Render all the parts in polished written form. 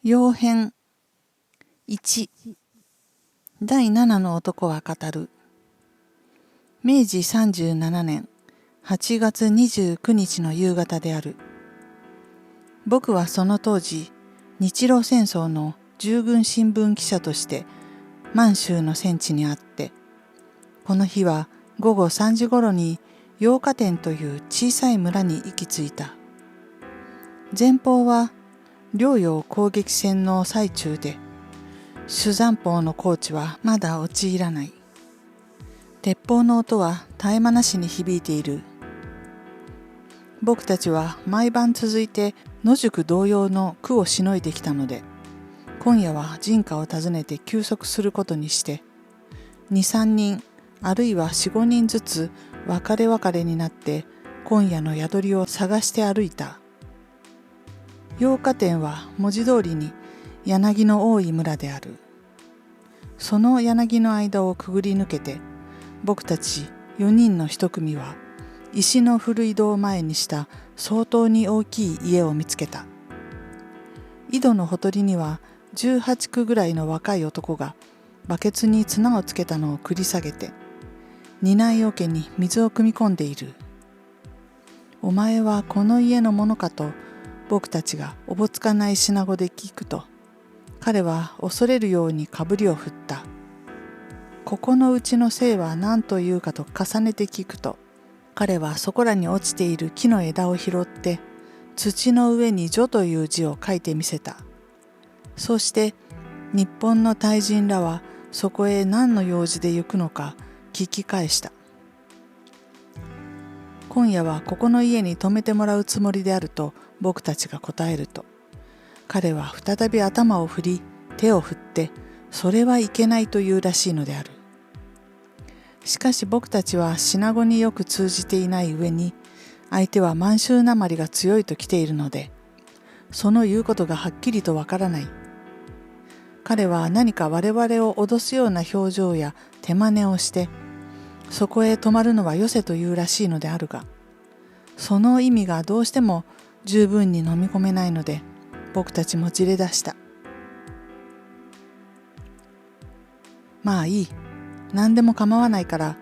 曜編1第7の男は語る。明治37年8月29日の夕方である。僕はその当時、日露戦争の従軍新聞記者として満州の戦地にあって、この日は午後3時頃に洋華店という小さい村に行き着いた。前方は遼陽攻撃戦の最中で、主山砲の高地はまだ陥らない。鉄砲の音は絶え間なしに響いている。僕たちは毎晩続いて野宿同様の苦をしのいできたので、今夜は人家を訪ねて休息することにして、2、3人あるいは4、5人ずつ別れ別れになって今夜の宿りを探して歩いた。洋華店は文字通りに柳の多い村である。その柳の間をくぐり抜けて、僕たち4人の一組は石の古い戸を前にした相当に大きい家を見つけた。井戸のほとりには18区ぐらいの若い男がバケツに綱をつけたのを繰り下げて、担い桶に水を汲み込んでいる。お前はこの家のものかと僕たちがおぼつかない品語で聞くと、彼は恐れるようにかぶりを振った。ここのうちの姓は何というかと重ねて聞くと、彼はそこらに落ちている木の枝を拾って土の上に女という字を書いてみせた。そして日本の大人らはそこへ何の用事で行くのか聞き返した。今夜はここの家に泊めてもらうつもりであると僕たちが答えると、彼は再び頭を振り手を振ってそれはいけないというらしいのである。しかし僕たちは品語によく通じていない上に、相手は満州なまりが強いと来ているので、その言うことがはっきりとわからない。彼は何か我々を脅すような表情や手真似をして、そこへ泊まるのはよせというらしいのであるが、その意味がどうしても十分に飲み込めないので、僕たちもじれ出した。まあいい。何でも構わないから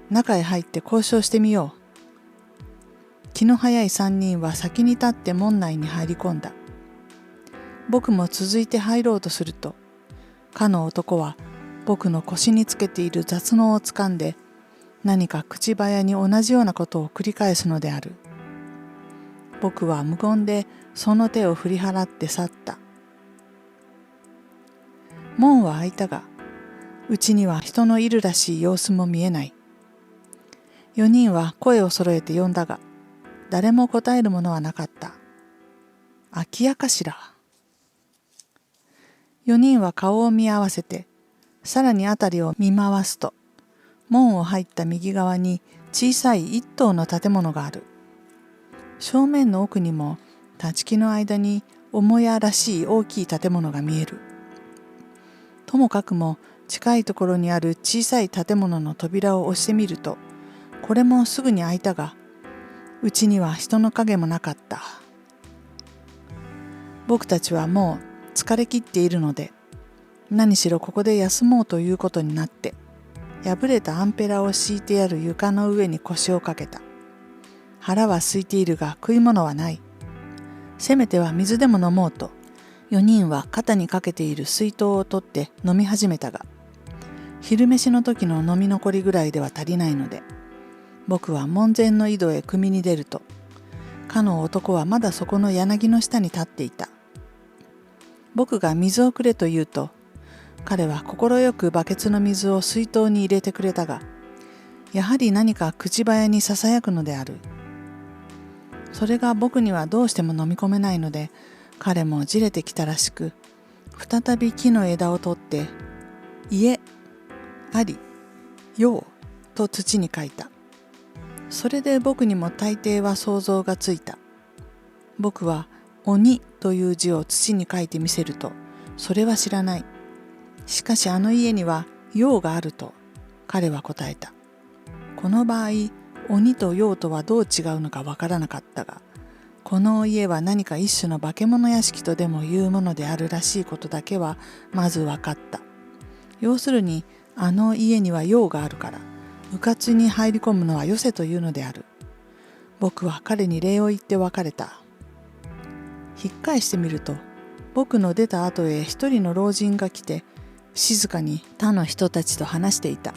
中へ入って交渉してみよう。気の早い3人は先に立って門内に入り込んだ。僕も続いて入ろうとすると、かの男は僕の腰につけている雑能をつかんで、何か口早に同じようなことを繰り返すのである。僕は無言でその手を振り払って去った。門は開いたが、うちには人のいるらしい様子も見えない。4人は声を揃えて呼んだが、誰も答えるものはなかった。空き家かしら。4人は顔を見合わせて、さらにあたりを見回すと、門を入った右側に小さい一棟の建物がある。正面の奥にも立ち木の間に母屋らしい大きい建物が見える。ともかくも近いところにある小さい建物の扉を押してみると、これもすぐに開いたが、うちには人の影もなかった。僕たちはもう疲れ切っているので、何しろここで休もうということになって、破れたアンペラを敷いてある床の上に腰をかけた。腹は空いているが食い物はない。せめては水でも飲もうと、4人は肩にかけている水筒を取って飲み始めたが、昼飯の時の飲み残りぐらいでは足りないので、僕は門前の井戸へ汲みに出ると、かの男はまだそこの柳の下に立っていた。僕が水をくれと言うと、彼は快くバケツの水を水筒に入れてくれたが、やはり何か口早にささやくのである。それが僕にはどうしても飲み込めないので、彼もじれてきたらしく、再び木の枝を取って、家、あり、ようと土に書いた。それで僕にも大抵は想像がついた。僕は鬼という字を土に書いてみせると、それは知らない。しかしあの家には陽があると彼は答えた。この場合、鬼と陽とはどう違うのかわからなかったが、この家は何か一種の化け物屋敷とでもいうものであるらしいことだけはまず分かった。要するにあの家には用があるから、うかつに入り込むのはよせというのである。僕は彼に礼を言って別れた。引っ返してみると、僕の出た後へ一人の老人が来て、静かに他の人たちと話していた。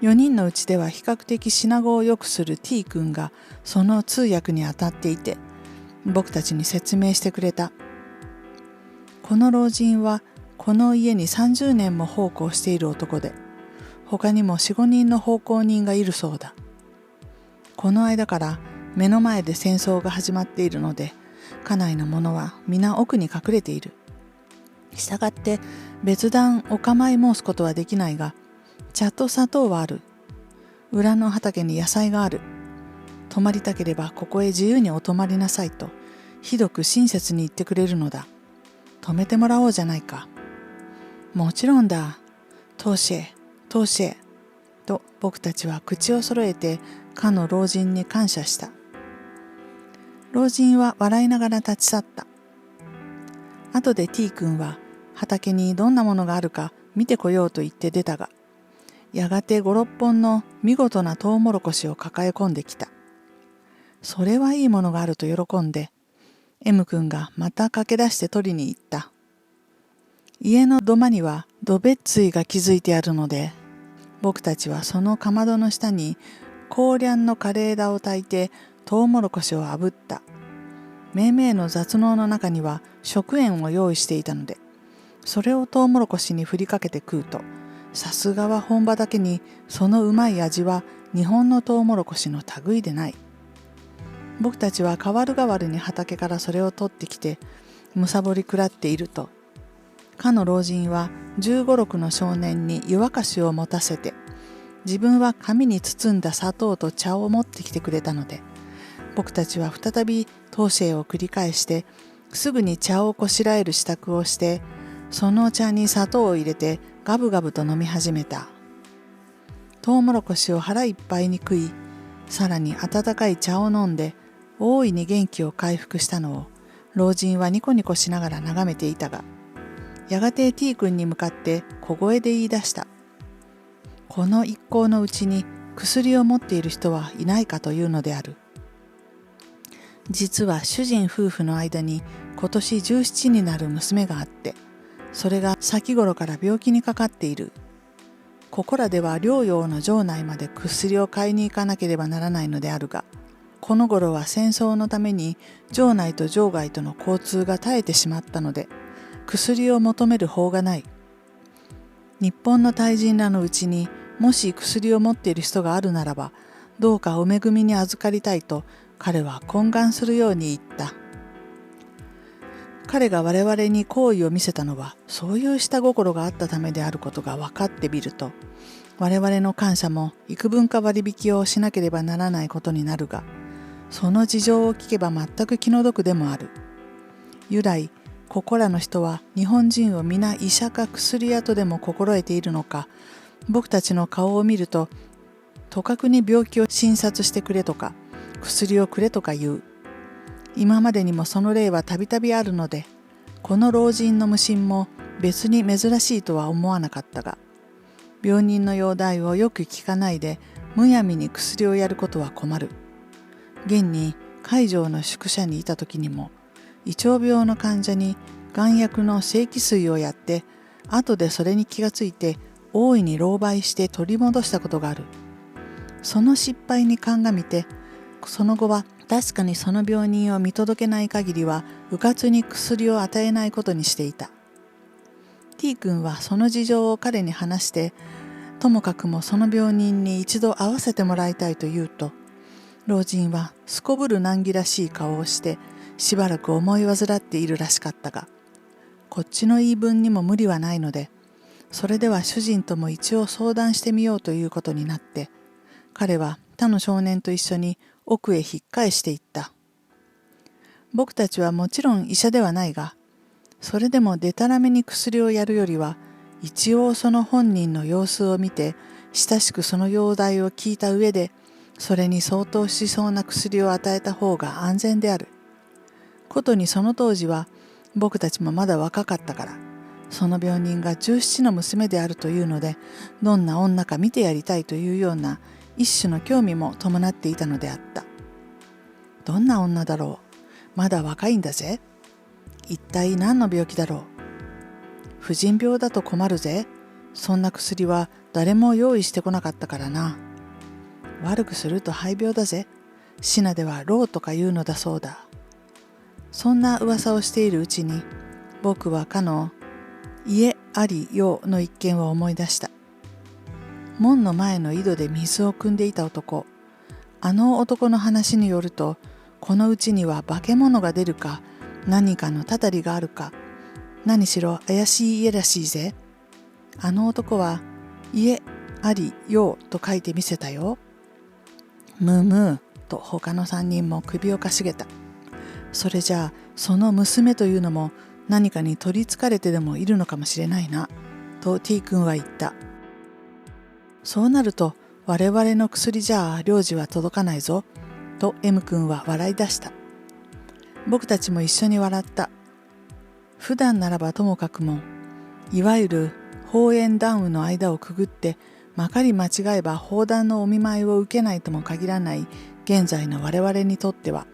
4人のうちでは比較的品語をよくする T 君がその通訳に当たっていて、僕たちに説明してくれた。この老人はこの家に30年も奉公している男で、他にも 4,5 人の奉公人がいるそうだ。この間から目の前で戦争が始まっているので、家内の者は皆奥に隠れている。したがって別段お構い申すことはできないが、茶と砂糖はある。裏の畑に野菜がある。泊まりたければここへ自由にお泊まりなさいと、ひどく親切に言ってくれるのだ。泊めてもらおうじゃないか。もちろんだ。トーシェ、トーシェ。と僕たちは口を揃えてかの老人に感謝した。老人は笑いながら立ち去った。後で T 君は畑にどんなものがあるか見てこようと言って出たが、やがて5、6本の見事なトウモロコシを抱え込んできた。それはいいものがあると喜んで、M 君がまた駆け出して取りに行った。家の土間には土べっついが築いてあるので、僕たちはそのかまどの下に高粱の枯れ枝を焚いてトウモロコシを炙った。めいめいの雑農の中には食塩を用意していたので、それをトウモロコシに振りかけて食うと、さすがは本場だけにそのうまい味は日本のトウモロコシの類でない。僕たちは代わる代わるに畑からそれを取ってきてむさぼり食らっていると、かの老人は15、6の少年に湯沸かしを持たせて、自分は紙に包んだ砂糖と茶を持ってきてくれたので、僕たちは再びトーシェを繰り返してすぐに茶をこしらえる支度をして、その茶に砂糖を入れてガブガブと飲み始めた。トウモロコシを腹いっぱいに食い、さらに温かい茶を飲んで大いに元気を回復したのを老人はニコニコしながら眺めていたが、やがて T 君に向かって小声で言い出した。この一行のうちに薬を持っている人はいないかというのである。実は主人夫婦の間に今年17になる娘があって、それが先頃から病気にかかっている。ここらでは療養の城内まで薬を買いに行かなければならないのであるが、この頃は戦争のために城内と城外との交通が絶えてしまったので、薬を求める法がない。日本の大人らのうちにもし薬を持っている人があるならば、どうかお恵みに預かりたいと彼は懇願するように言った。彼が我々に好意を見せたのはそういう下心があったためであることが分かってみると、我々の感謝も幾分か割引をしなければならないことになるが、その事情を聞けば全く気の毒でもある。由来ここらの人は日本人を皆医者か薬屋とでも心得ているのか、僕たちの顔を見るととかくに病気を診察してくれとか薬をくれとか言う。今までにもその例はたびたびあるので、この老人の無心も別に珍しいとは思わなかったが、病人の容体をよく聞かないでむやみに薬をやることは困る。現に海上の宿舎にいた時にも、胃腸病の患者に丸薬の正気水をやって、後でそれに気がついて大いに狼狽して取り戻したことがある。その失敗に鑑みて、その後は確かにその病人を見届けない限りはうかつに薬を与えないことにしていた。T 君はその事情を彼に話して、ともかくもその病人に一度会わせてもらいたいと言うと、老人はすこぶる難儀らしい顔をしてしばらく思い患っているらしかったが、こっちの言い分にも無理はないので、それでは主人とも一応相談してみようということになって、彼は他の少年と一緒に奥へ引っ返していった。僕たちはもちろん医者ではないが、それでもでたらめに薬をやるよりは、一応その本人の様子を見て、親しくその容体を聞いた上で、それに相当しそうな薬を与えた方が安全である。ことにその当時は僕たちもまだ若かったから、その病人が17の娘であるというので、どんな女か見てやりたいというような一種の興味も伴っていたのであった。どんな女だろう。まだ若いんだぜ。一体何の病気だろう。婦人病だと困るぜ。そんな薬は誰も用意してこなかったからな。悪くすると肺病だぜ。シナではローとか言うのだそうだ。そんな噂をしているうちに、僕はかの家ありよの一件を思い出した。門の前の井戸で水を汲んでいた男。あの男の話によると、このうちには化け物が出るか、何かのたたりがあるか、何しろ怪しい家らしいぜ。あの男は家ありよと書いてみせたよ。むむと他の3人も首をかしげた。それじゃあその娘というのも何かに取りつかれてでもいるのかもしれないな、と T 君は言った。そうなると我々の薬じゃあ領事は届かないぞ、と M 君は笑い出した。僕たちも一緒に笑った。普段ならばともかくも、いわゆる砲煙弾雨の間をくぐってまかり間違えば砲弾のお見舞いを受けないとも限らない現在の我々にとっては、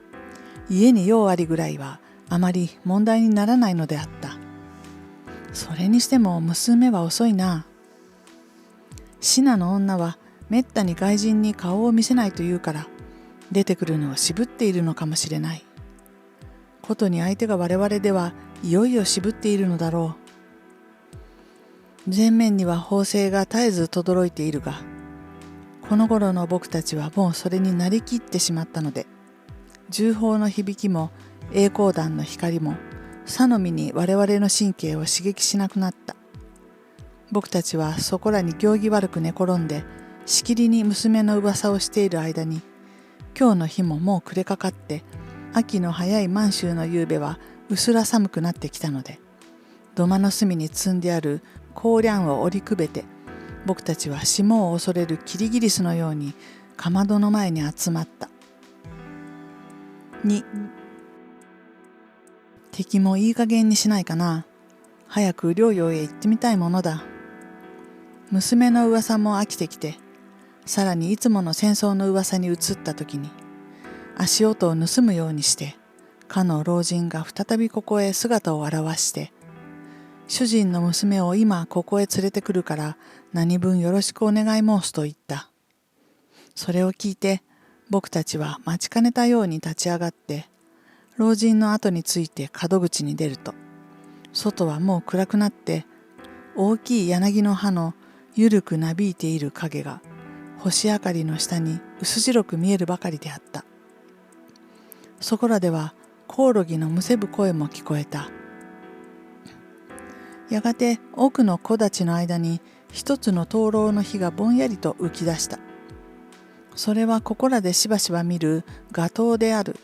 家に用ありぐらいはあまり問題にならないのであった。それにしても娘は遅いな。シナの女はめったに外人に顔を見せないというから、出てくるのを渋っているのかもしれない。ことに相手が我々ではいよいよ渋っているのだろう。前面には砲声が絶えず轟いているが、この頃の僕たちはもうそれになりきってしまったので、銃砲の響きも栄光弾の光もさのみに我々の神経を刺激しなくなった。僕たちはそこらに行儀悪く寝転んでしきりに娘の噂をしている間に、今日の日ももう暮れかかって、秋の早い満州の夕べはうすら寒くなってきたので、土間の隅に積んである香梁を折りくべて、僕たちは霜を恐れるキリギリスのようにかまどの前に集まった。2、敵もいい加減にしないかな。早く療養へ行ってみたいものだ。娘の噂も飽きてきて、さらにいつもの戦争の噂に移った時に、足音を盗むようにして、かの老人が再びここへ姿を現して、主人の娘を今ここへ連れてくるから何分よろしくお願い申すと言った。それを聞いて僕たちは待ちかねたように立ち上がって、老人の後について角口に出ると、外はもう暗くなって、大きい柳の葉のゆるくなびいている影が星明かりの下に薄白く見えるばかりであった。そこらではコオロギのむせぶ声も聞こえた。やがて奥の木立の間に一つの灯籠の火がぼんやりと浮き出した。それはここらでしばしば見る画塔である。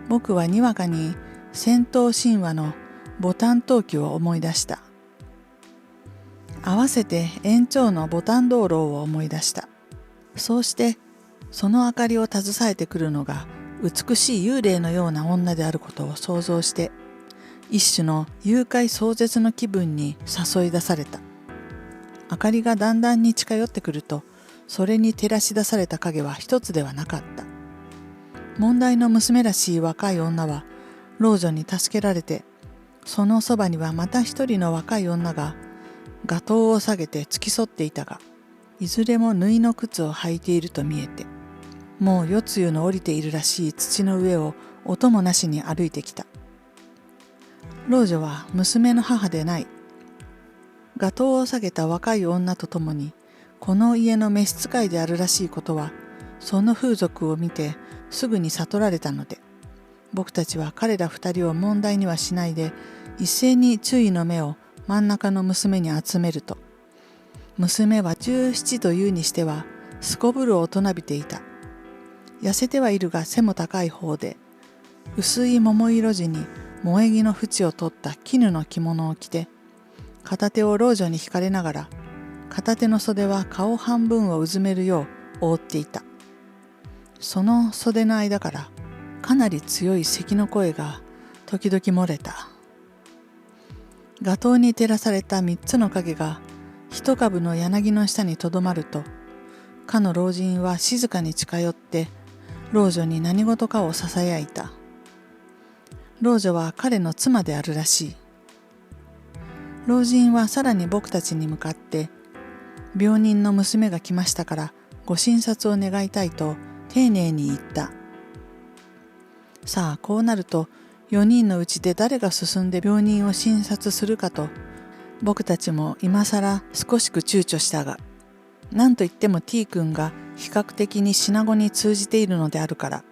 僕はにわかに戦闘神話のボタン陶器を思い出した。合わせて延長のボタン灯籠を思い出した。そうしてその明かりを携えてくるのが美しい幽霊のような女であることを想像して、一種の幽快壮絶の気分に誘い出された。明かりがだんだんに近寄ってくると、それに照らし出された影は一つではなかった。問題の娘らしい若い女は老女に助けられて、そのそばにはまた一人の若い女が画頭を下げて付き添っていたが、いずれも縫いの靴を履いていると見えて、もう夜露の降りているらしい土の上を音もなしに歩いてきた。老女は娘の母でない。画頭を下げた若い女と共にこの家の召使いであるらしいことは、その風俗を見てすぐに悟られたので、僕たちは彼ら二人を問題にはしないで、一斉に注意の目を真ん中の娘に集めると、娘は17というにしてはすこぶる大人びていた。痩せてはいるが背も高い方で、薄い桃色地に萌木の縁を取った絹の着物を着て、片手を老女に引かれながら、片手の袖は顔半分をうずめるよう覆っていた。その袖の間からかなり強い咳の声が時々漏れた。街灯に照らされた3つの影が一株の柳の下にとどまると、かの老人は静かに近寄って老女に何事かをささやいた。老女は彼の妻であるらしい。老人はさらに僕たちに向かって、病人の娘が来ましたからご診察を願いたいと丁寧に言った。さあこうなると4人のうちで誰が進んで病人を診察するかと、僕たちも今更少しく躊躇したが、何と言っても T 君が比較的に品語に通じているのであるから、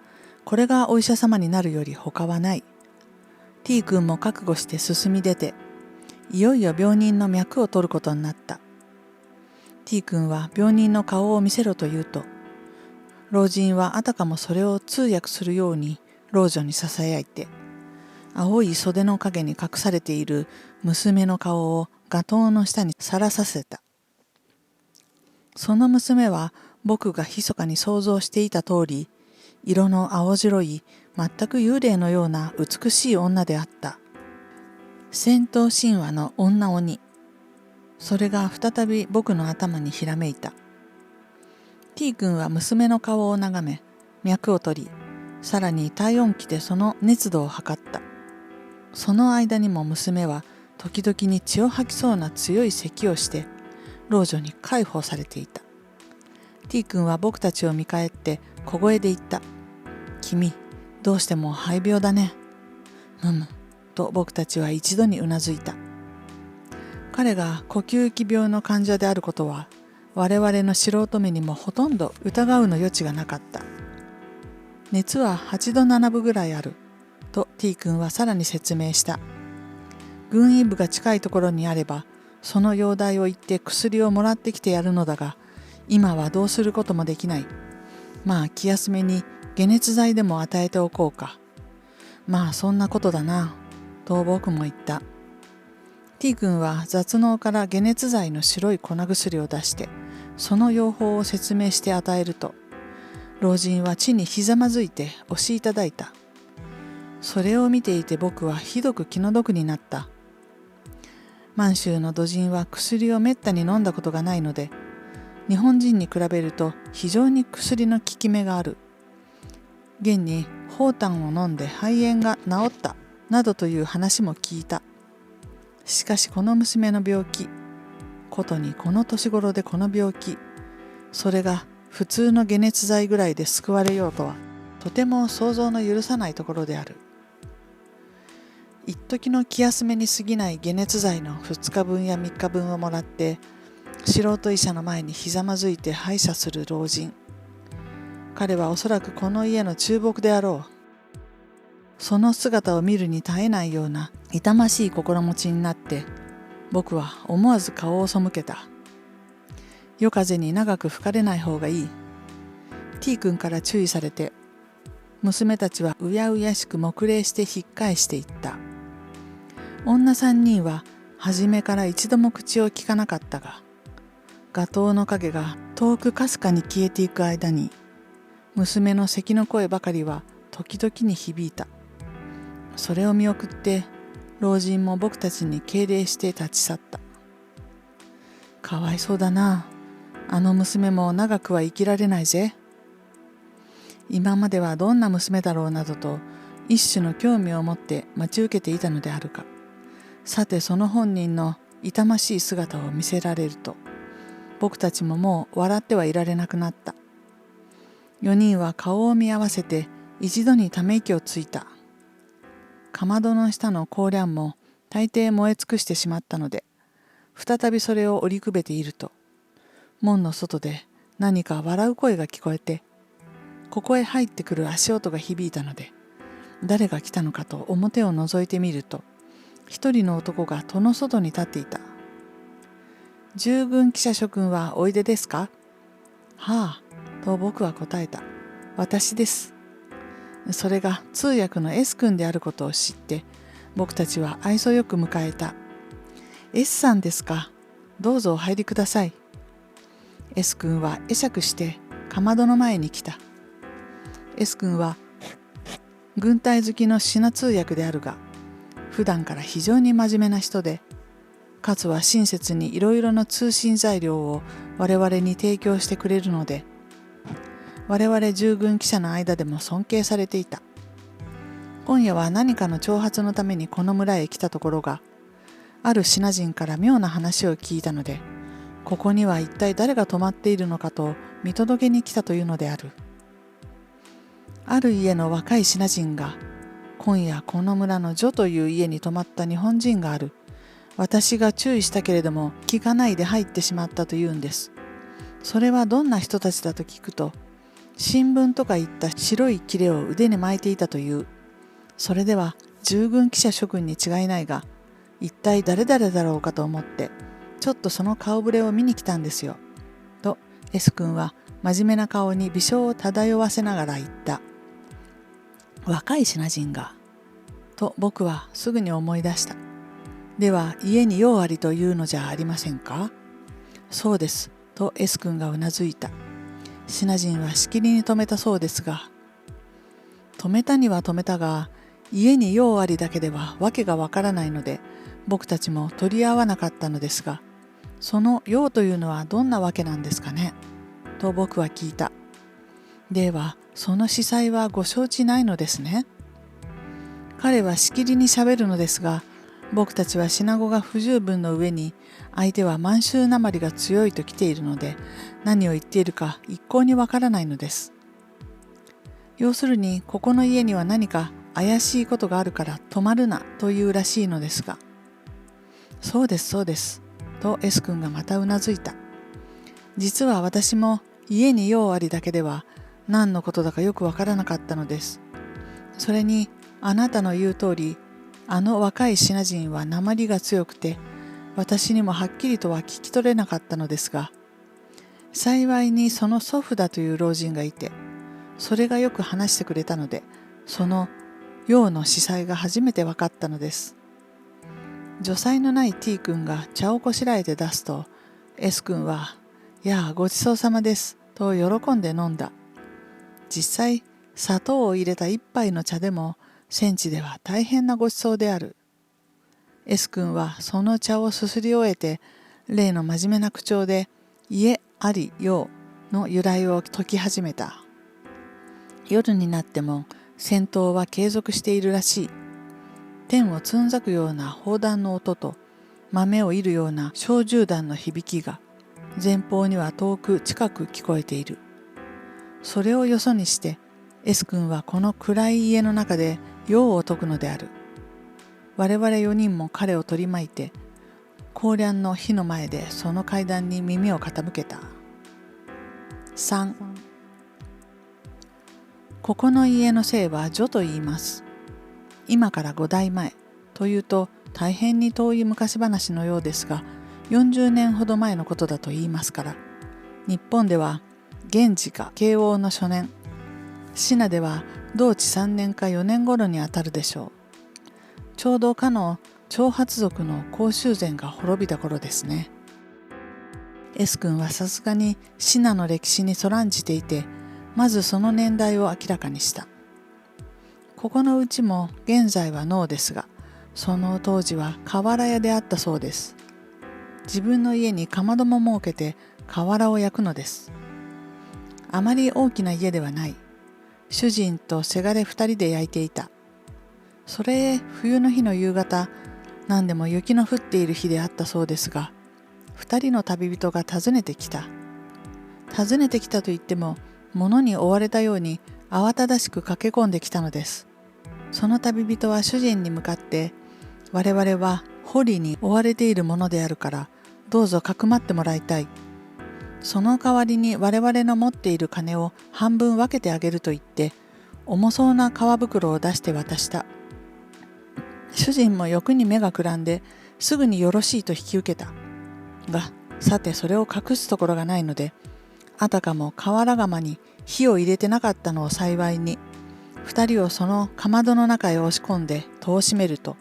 これがお医者様になるより他はない。T 君も覚悟して進み出て、いよいよ病人の脈を取ることになった。T 君は病人の顔を見せろと言うと、老人はあたかもそれを通訳するように老女にささやいて、青い袖の影に隠されている娘の顔を街灯の下にさらさせた。その娘は僕が密かに想像していた通り、色の青白い全く幽霊のような美しい女であった。戦闘神話の女鬼。それが再び僕の頭にひらめいた。T 君は娘の顔を眺め、脈を取り、さらに体温計でその熱度を測った。その間にも娘は時々に血を吐きそうな強い咳をして、老女に介抱されていた。T 君は僕たちを見返って小声で言った。君、どうしても肺病だね。と僕たちは一度にうなずいた。彼が呼吸器病の患者であることは、我々の素人目にもほとんど疑うの余地がなかった。熱は8度7分ぐらいある。と T 君はさらに説明した。軍医部が近いところにあれば、その容体を言って薬をもらってきてやるのだが、今はどうすることもできない。まあ気休めに解熱剤でも与えておこうか。まあそんなことだな。と僕も言った。T 君は雑能から解熱剤の白い粉薬を出して、その用法を説明して与えると、老人は地にひざまずいて押しいただいた。それを見ていて僕はひどく気の毒になった。満州の土人は薬をめったに飲んだことがないので、日本人に比べると非常に薬の効き目がある。現にホウを飲んで肺炎が治ったなどという話も聞いた。しかしこの娘の病気、ことにこの年頃でこの病気、それが普通の解熱剤ぐらいで救われようとは、とても想像の許さないところである。一時の気休めに過ぎない解熱剤の2日分や3日分をもらって、素人医者の前にひざまずいて拝謝する老人。彼はおそらくこの家の中牧であろう。その姿を見るに耐えないような痛ましい心持ちになって、僕は思わず顔を背けた。夜風に長く吹かれない方がいい。T 君から注意されて、娘たちはうやうやしく黙礼して引っ返していった。女3人は初めから一度も口を聞かなかったが、街灯の影が遠くかすかに消えていく間に、娘の咳の声ばかりは時々に響いた。それを見送って老人も僕たちに敬礼して立ち去った。かわいそうだな。あの娘も長くは生きられないぜ。今まではどんな娘だろうなどと一種の興味を持って待ち受けていたのであるか。さてその本人の痛ましい姿を見せられると、僕たちももう笑ってはいられなくなった。4人は顔を見合わせて一度にため息をついた。かまどの下の香料も大抵燃え尽くしてしまったので、再びそれを折りくべていると、門の外で何か笑う声が聞こえて、ここへ入ってくる足音が響いたので、誰が来たのかと表を覗いてみると、一人の男が戸の外に立っていた。従軍記者諸君はおいでですか？はあ、と僕は答えた。私です。それが通訳の S 君であることを知って、僕たちは愛想よく迎えた。S さんですか。どうぞお入りください。S 君は会釈してかまどの前に来た。S 君は軍隊好きのシナ通訳であるが、普段から非常に真面目な人で、かつは親切にいろいろな通信材料を我々に提供してくれるので、我々従軍記者の間でも尊敬されていた。今夜は何かの挑発のためにこの村へ来たところが、あるシナ人から妙な話を聞いたので、ここには一体誰が泊まっているのかと見届けに来たというのである。ある家の若いシナ人が、今夜この村のジョという家に泊まった日本人がある。私が注意したけれども聞かないで入ってしまったというんです。それはどんな人たちだと聞くと、新聞とかいった白い切れを腕に巻いていたという。それでは従軍記者諸君に違いないが、一体誰々だろうかと思って、ちょっとその顔ぶれを見に来たんですよ。と S 君は真面目な顔に微笑を漂わせながら言った。若いシナ人が。と僕はすぐに思い出した。では家に用ありというのじゃありませんか。そうです。と S 君がうなずいた。シナ人はしきりに止めたそうですが、止めたには止めたが、家に用ありだけではわけがわからないので、僕たちも取り合わなかったのですが、その用というのはどんなわけなんですかね。と僕は聞いた。では、その司祭はご承知ないのですね。彼はしきりにしゃべるのですが、僕たちはシナゴが不十分の上に、相手は満州なまりが強いと来ているので、何を言っているか一向にわからないのです。要するに、ここの家には何か怪しいことがあるから泊まるなというらしいのですが。そうですそうです。と S 君がまたうなずいた。実は私も家に用ありだけでは何のことだかよくわからなかったのです。それにあなたの言う通り、あの若いシナ人は訛りが強くて、私にもはっきりとは聞き取れなかったのですが、幸いにその祖父だという老人がいて、それがよく話してくれたので、その用の司祭が初めて分かったのです。女才のない T 君が茶をこしらえて出すと、S 君は、やあごちそうさまです、と喜んで飲んだ。実際、砂糖を入れた一杯の茶でも、戦地では大変なごちそうである。S 君はその茶をすすり終えて、例の真面目な口調で、家あり用の由来を説き始めた。夜になっても戦闘は継続しているらしい。天をつんざくような砲弾の音と豆を射るような小銃弾の響きが前方には遠く近く聞こえている。それをよそにして S 君はこの暗い家の中で用を解くのである。我々4人も彼を取り巻いて高粱の火の前でその階段に耳を傾けた。3. ここの家の姓はジョと言います。今から5代前というと大変に遠い昔話のようですが、40年ほど前のことだと言いますから、日本では元治か慶応の初年、信濃では同治3年か4年頃にあたるでしょう。ちょうどかの長髪族の甲州前が滅びた頃ですね。S 君はさすがに信濃の歴史にそらんじていて、まずその年代を明らかにした。ここのうちも現在はノーですが、その当時は瓦屋であったそうです。自分の家にかまども設けて瓦を焼くのです。あまり大きな家ではない。主人とせがれ2人で焼いていた。それ冬の日の夕方、何でも雪の降っている日であったそうですが、2人の旅人が訪ねてきた。訪ねてきたと言っても、物に追われたように慌ただしく駆け込んできたのです。その旅人は主人に向かって、我々は捕虜に追われているものであるから、どうぞかくまってもらいたい。その代わりに我々の持っている金を半分分けてあげると言って、重そうな革袋を出して渡した。主人も欲に目がくらんで、すぐによろしいと引き受けた。が、さてそれを隠すところがないので、あたかも瓦窯に火を入れてなかったのを幸いに、二人をそのかまどの中へ押し込んで戸を閉めると、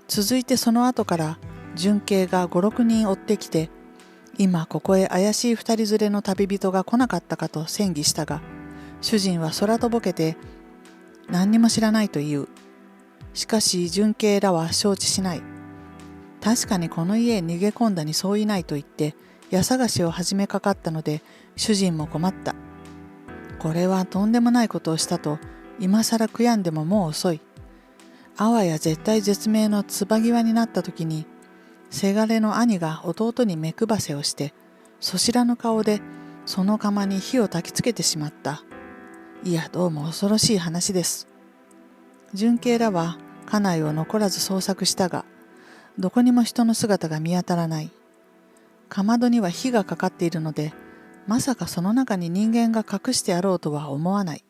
続いてその後から巡警が5、6人追ってきて、今ここへ怪しい二人連れの旅人が来なかったかと詮議したが、主人は空とぼけて、何にも知らないと言う。しかし純慶らは承知しない。確かにこの家へ逃げ込んだにそういないと言って家探しを始めかかったので、主人も困った。これはとんでもないことをしたと今さら悔やんでももう遅い。あわや絶対絶命の椿際になった時に、せがれの兄が弟に目配せをして、そしらぬ顔でその釜に火を焚きつけてしまった。いや、どうも恐ろしい話です。純慶らは家内を残らず捜索したが、どこにも人の姿が見当たらない。かまどには火がかかっているので、まさかその中に人間が隠してあろうとは思わない。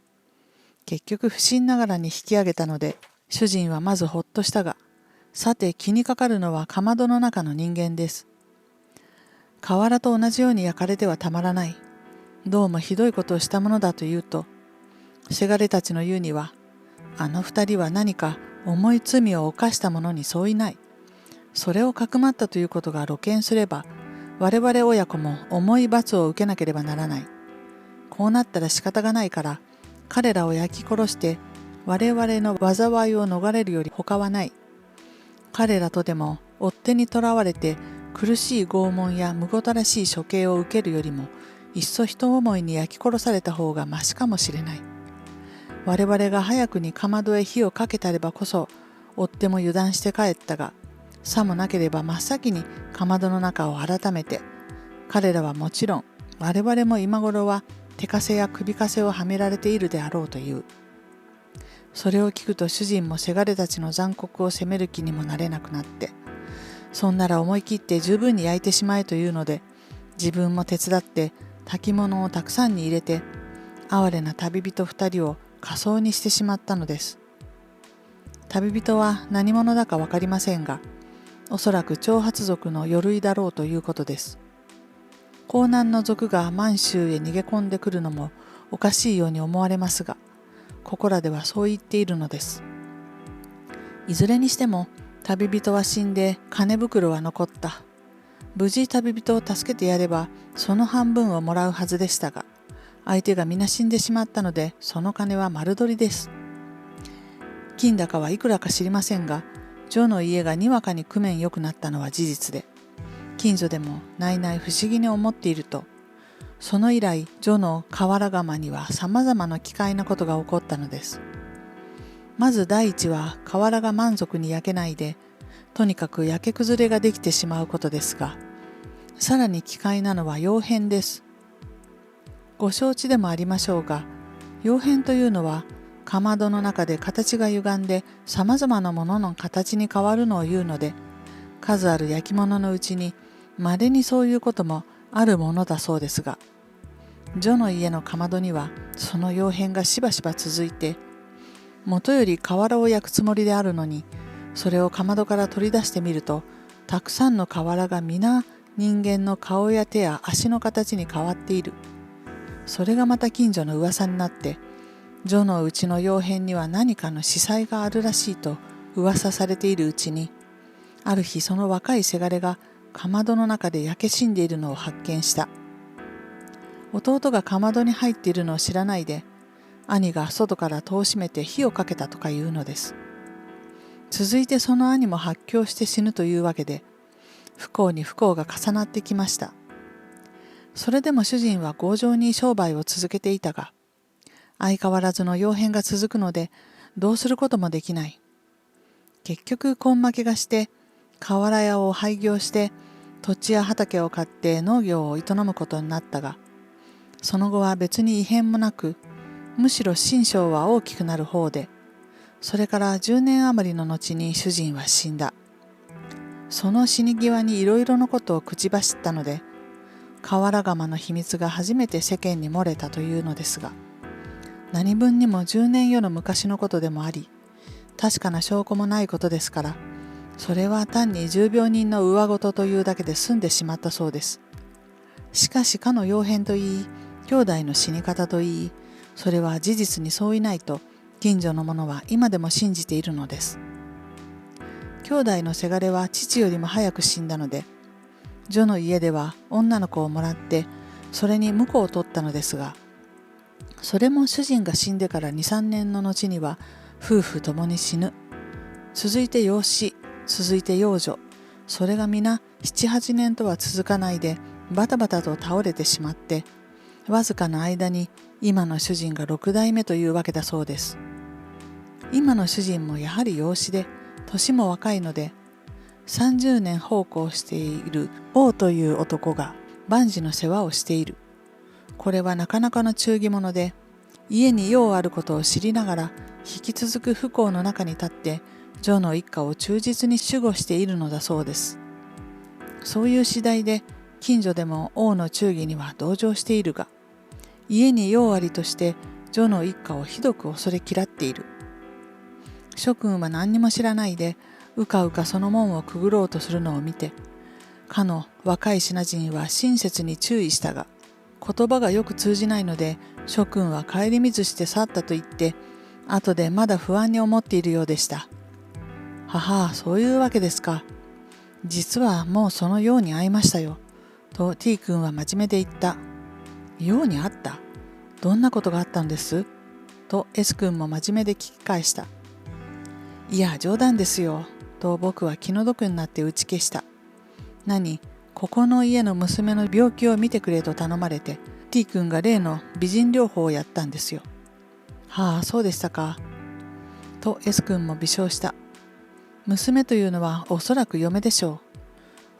結局不審ながらに引き上げたので、主人はまずほっとしたが、さて気にかかるのはかまどの中の人間です。瓦と同じように焼かれてはたまらない。どうもひどいことをしたものだというと、せがれたちの言うには、あの二人は何か重い罪を犯した者に相違ない。それをかくまったということが露見すれば、我々親子も重い罰を受けなければならない。こうなったら仕方がないから、彼らを焼き殺して我々の災いを逃れるより他はない。彼らとでも追っ手にとらわれて苦しい拷問やむごたらしい処刑を受けるよりも、いっそ一思いに焼き殺された方がましかもしれない。我々が早くにかまどへ火をかけたればこそ、追っ手も油断して帰ったが、さもなければ真っ先にかまどの中を改めて、彼らはもちろん我々も今頃は手かせや首かせをはめられているであろうという。それを聞くと主人もせがれたちの残酷を責める気にもなれなくなって、そんなら思い切って十分に焼いてしまえというので、自分も手伝って炊き物をたくさんに入れて、哀れな旅人二人を火葬にしてしまったのです。旅人は何者だかわかりませんが、おそらく長髪族の魚類だろうということです。江南の族が満州へ逃げ込んでくるのもおかしいように思われますが、ここらではそう言っているのです。いずれにしても旅人は死んで金袋は残った。無事旅人を助けてやればその半分をもらうはずでしたが、相手が皆死んでしまったのでその金は丸取りです。金高はいくらか知りませんが、ジョの家がにわかに工面良くなったのは事実で、近所でもないない不思議に思っていると、その以来ジョの瓦窯にはさまざまな奇怪なことが起こったのです。まず第一は瓦が満足に焼けないで、とにかく焼け崩れができてしまうことですが、さらに奇怪なのは窯変です。ご承知でもありましょうが、窯変というのはかまどの中で形が歪んでさまざまなものの形に変わるのを言うので、数ある焼き物のうちに稀にそういうこともあるものだそうですが、ジョの家のかまどにはその窯変がしばしば続いて、もとより瓦を焼くつもりであるのに、それをかまどから取り出してみると、たくさんの瓦が皆人間の顔や手や足の形に変わっている。それがまた近所の噂になって、ジョのうちの窯変には何かの司祭があるらしいと噂されているうちに、ある日その若いせがれがかまどの中で焼け死んでいるのを発見した。弟がかまどに入っているのを知らないで、兄が外から戸を閉めて火をかけたとか言うのです。続いてその兄も発狂して死ぬというわけで、不幸に不幸が重なってきました。それでも主人は強情に商売を続けていたが、相変わらずの窯変が続くので、どうすることもできない。結局根負けがして、瓦屋を廃業して、土地や畑を買って農業を営むことになったが、その後は別に異変もなく、むしろ心象は大きくなる方で、それから10年余りの後に主人は死んだ。その死に際にいろいろなことを口走ったので、瓦窯の秘密が初めて世間に漏れたというのですが、何分にも10年余の昔のことでもあり、確かな証拠もないことですから、それは単に重病人の上事というだけで済んでしまったそうです。しかしかの窯変といい、兄弟の死に方といい、それは事実に相違ないと近所の者は今でも信じているのです。兄弟のせがれは父よりも早く死んだので、ジョの家では女の子をもらってそれに婿を取ったのですが、それも主人が死んでから2、3年の後には夫婦ともに死ぬ。続いて養子、続いて養女。それが皆7、8年とは続かないでバタバタと倒れてしまって、わずかな間に今の主人が6代目というわけだそうです。今の主人もやはり養子で、年も若いので、30年奉公している王という男が万事の世話をしている。これはなかなかの忠義者で、家に用あることを知りながら引き続く不幸の中に立って女の一家を忠実に守護しているのだそうです。そういう次第で近所でも王の忠義には同情しているが、家に用ありとして女の一家をひどく恐れ嫌っている。諸君は何にも知らないでうかうかその門をくぐろうとするのを見て、かの若い品人は親切に注意したが、言葉がよく通じないので諸君は顧みずして去ったと言って、後でまだ不安に思っているようでした。はは、そういうわけですか。実はもうそのように会いましたよ。と T 君は真面目で言った。ように会った？どんなことがあったんです？と S 君も真面目で聞き返した。いや、冗談ですよ。と僕は気の毒になって打ち消した。何？ここの家の娘の病気を見てくれと頼まれて T 君が例の美人療法をやったんですよ。はあ、そうでしたか。と S 君も微笑した。娘というのはおそらく嫁でしょう。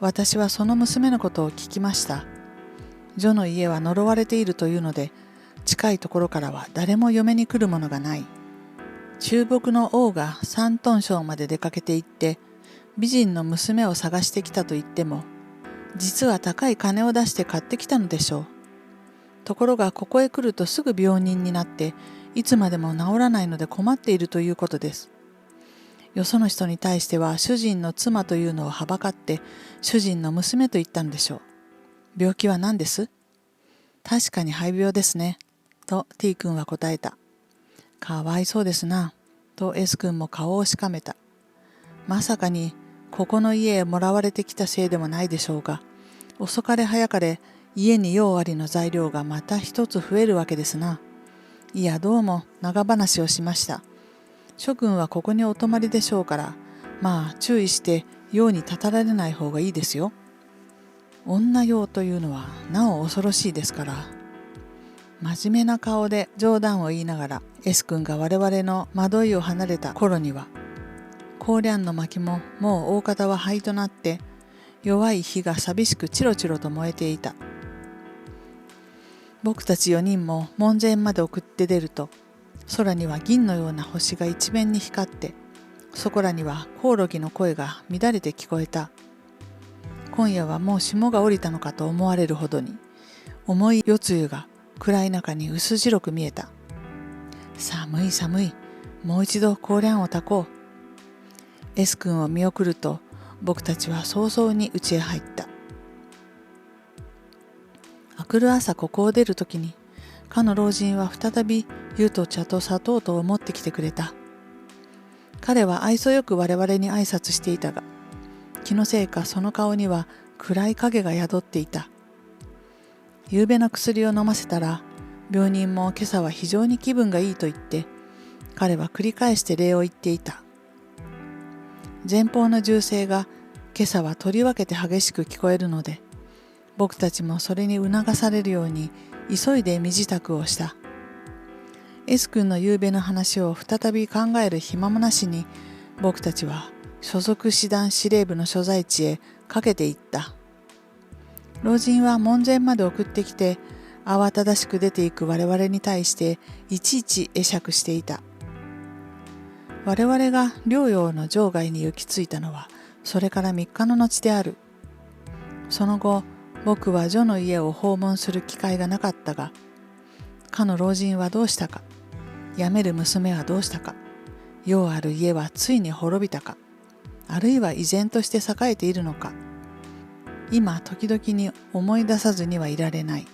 私はその娘のことを聞きました。女の家は呪われているというので、近いところからは誰も嫁に来るものがない。中国の王が山東省まで出かけて行って、美人の娘を探してきたと言っても、実は高い金を出して買ってきたのでしょう。ところがここへ来るとすぐ病人になって、いつまでも治らないので困っているということです。よその人に対しては主人の妻というのをはばかって主人の娘と言ったのでしょう。病気は何です？確かに肺病ですね。と T 君は答えた。かわいそうですな。と S 君も顔をしかめた。まさかにここの家へもらわれてきたせいでもないでしょうが、遅かれ早かれ家に用ありの材料がまた一つ増えるわけですな。いや、どうも長話をしました。諸君はここにお泊まりでしょうから、まあ注意して用にたたられない方がいいですよ。女用というのはなお恐ろしいですから。真面目な顔で冗談を言いながら S 君が我々の窓井を離れた頃には、コーリャンの薪ももう大方は灰となって、弱い火が寂しくチロチロと燃えていた。僕たち4人も門前まで送って出ると、空には銀のような星が一面に光って、そこらにはコオロギの声が乱れて聞こえた。今夜はもう霜が降りたのかと思われるほどに、重い夜露が暗い中に薄白く見えた。寒い寒い、もう一度コーリャンを焚こう。S 君を見送ると、僕たちは早々に家へ入った。明くる朝ここを出るときに、かの老人は再び湯と茶と砂糖とを持ってきてくれた。彼は愛想よく我々に挨拶していたが、気のせいかその顔には暗い影が宿っていた。夕べの薬を飲ませたら、病人も今朝は非常に気分がいいと言って、彼は繰り返して礼を言っていた。前方の銃声が今朝はとりわけて激しく聞こえるので、僕たちもそれに促されるように急いで身支度をした。S 君の夕べの話を再び考える暇もなしに、僕たちは所属師団司令部の所在地へかけていった。老人は門前まで送ってきて、慌ただしく出ていく我々に対していちいち会釈していた。我々が療養の場外に行き着いたのはそれから3日の後である。その後、僕は女の家を訪問する機会がなかったが、かの老人はどうしたか、辞める娘はどうしたか、用ある家はついに滅びたか、あるいは依然として栄えているのか、今時々に思い出さずにはいられない。